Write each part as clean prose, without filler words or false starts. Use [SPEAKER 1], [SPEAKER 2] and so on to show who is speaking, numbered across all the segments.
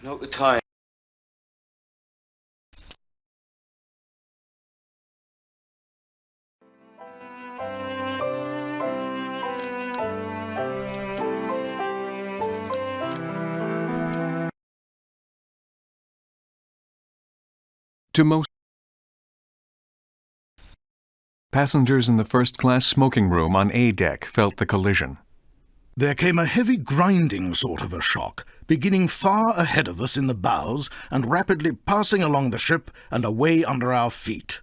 [SPEAKER 1] Note the time.
[SPEAKER 2] To most passengers in the first-class smoking room on A deck felt the collision.
[SPEAKER 3] There came a heavy grinding sort of a shock, beginning far ahead of us in the bows and rapidly passing along the ship and away under our feet.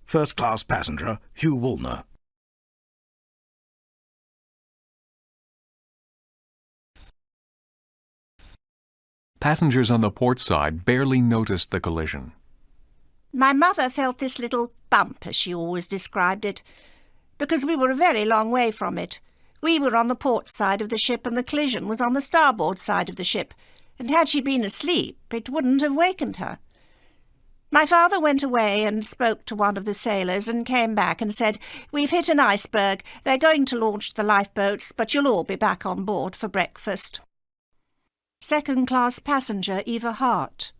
[SPEAKER 3] First-class passenger Hugh Woolner.
[SPEAKER 2] Passengers on the port side barely noticed the collision.
[SPEAKER 4] My mother felt this little bump, as she always described it, because we were a very long way from it. We were on the port side of the ship and the collision was on the starboard side of the ship, and had she been asleep, it wouldn't have wakened her. My father went away and spoke to one of the sailors and came back and said, "We've hit an iceberg. They're going to launch the lifeboats, but you'll all be back on board for breakfast." Second-class passenger Eva Hart.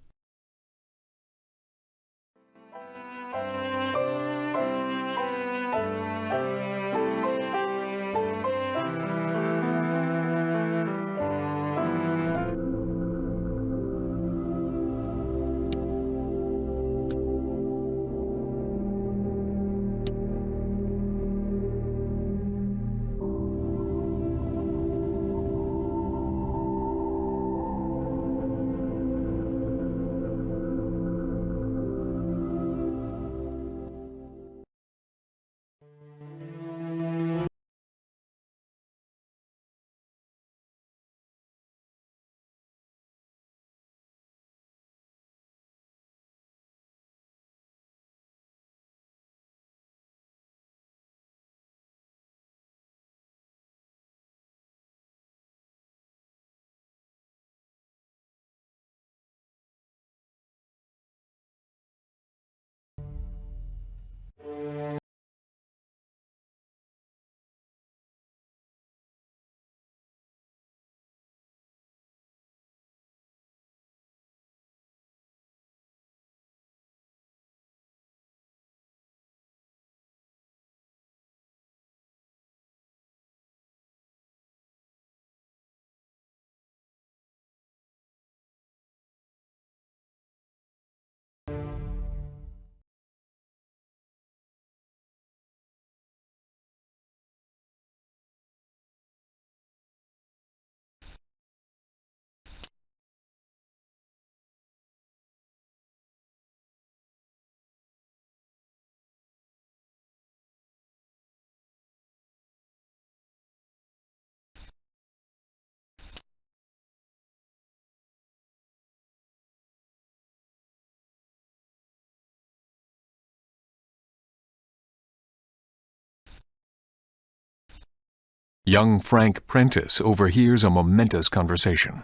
[SPEAKER 2] Young Frank Prentice overhears a momentous conversation.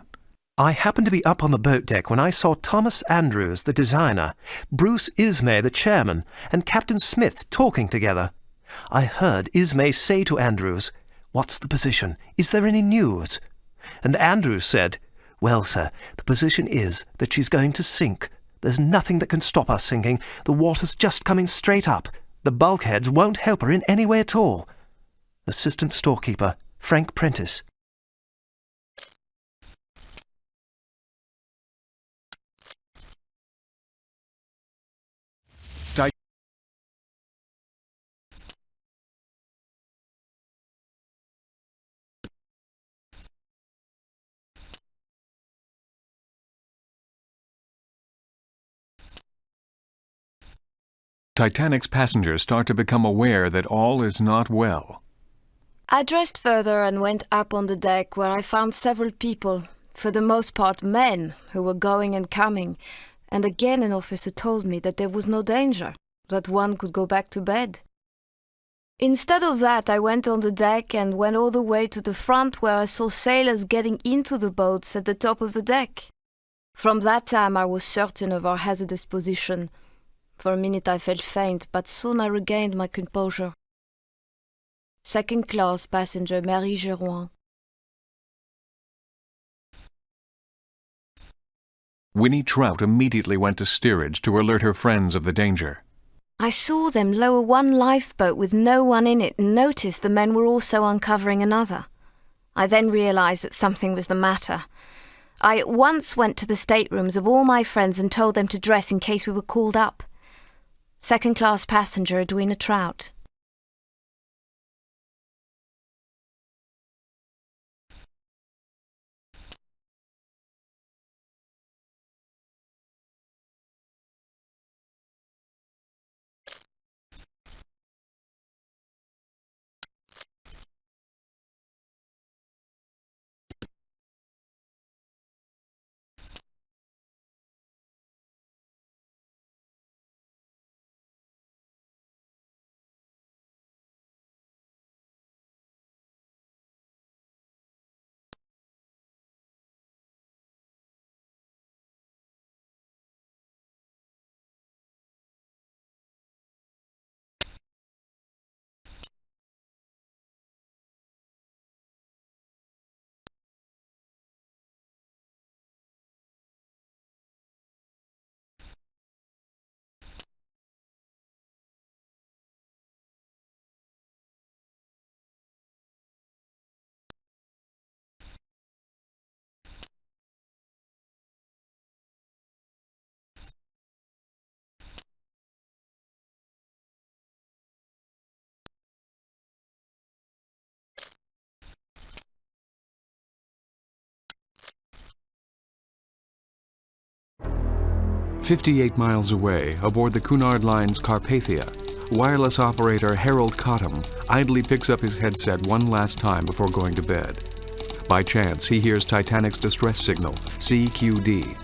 [SPEAKER 5] I happened to be up on the boat deck when I saw Thomas Andrews, the designer, Bruce Ismay, the chairman, and Captain Smith talking together. I heard Ismay say to Andrews, "What's the position? Is there any news?" And Andrews said, "Well, sir, the position is that she's going to sink. There's nothing that can stop us sinking. The water's just coming straight up. The bulkheads won't help her in any way at all." Assistant Storekeeper, Frank Prentice.
[SPEAKER 2] Titanic's passengers start to become aware that all is not well.
[SPEAKER 6] I dressed further and went up on the deck, where I found several people, for the most part men, who were going and coming, and again an officer told me that there was no danger, that one could go back to bed. Instead of that, I went on the deck and went all the way to the front, where I saw sailors getting into the boats at the top of the deck. From that time I was certain of our hazardous position. For a minute I felt faint, but soon I regained my composure. Second-class passenger Marie Gerouin.
[SPEAKER 2] Winnie Trout immediately went to steerage to alert her friends of the danger.
[SPEAKER 6] I saw them lower one lifeboat with no one in it and noticed the men were also uncovering another. I then realised that something was the matter. I at once went to the staterooms of all my friends and told them to dress in case we were called up. Second-class passenger Edwina Trout.
[SPEAKER 2] "58 miles away, aboard the Cunard Line's Carpathia, wireless operator Harold Cottam idly picks up his headset one last time before going to bed. By chance, he hears Titanic's distress signal, CQD.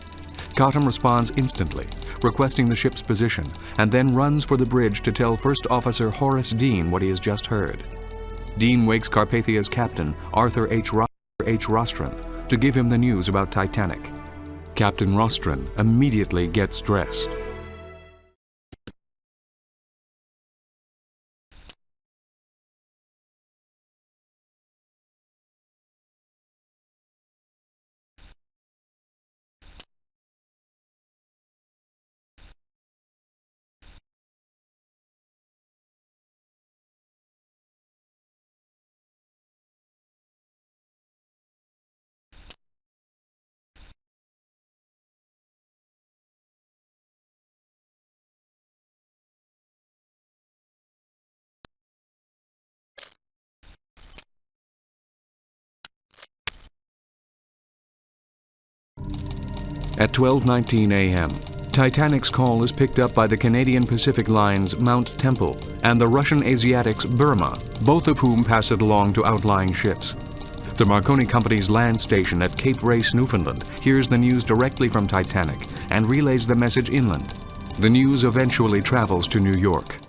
[SPEAKER 2] Cottam responds instantly, requesting the ship's position, and then runs for the bridge to tell First Officer Horace Dean what he has just heard. Dean wakes Carpathia's captain, Arthur H. Rostron, to give him the news about Titanic. Captain Rostron immediately gets dressed. At 12:19 a.m., Titanic's call is picked up by the Canadian Pacific Line's Mount Temple and the Russian Asiatic's Burma, both of whom pass it along to outlying ships. The Marconi Company's land station at Cape Race, Newfoundland, hears the news directly from Titanic and relays the message inland. The news eventually travels to New York.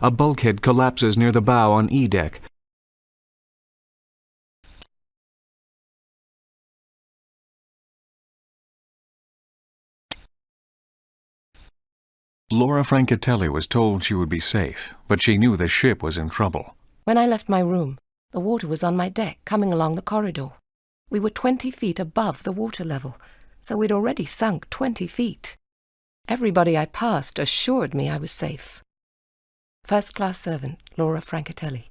[SPEAKER 2] A bulkhead collapses near the bow on E deck. Laura Francatelli was told she would be safe, but she knew the ship was in trouble.
[SPEAKER 1] When I left my room, the water was on my deck, coming along the corridor. We were 20 feet above the water level, so we'd already sunk 20 feet. Everybody I passed assured me I was safe. First-class servant, Laura Francatelli.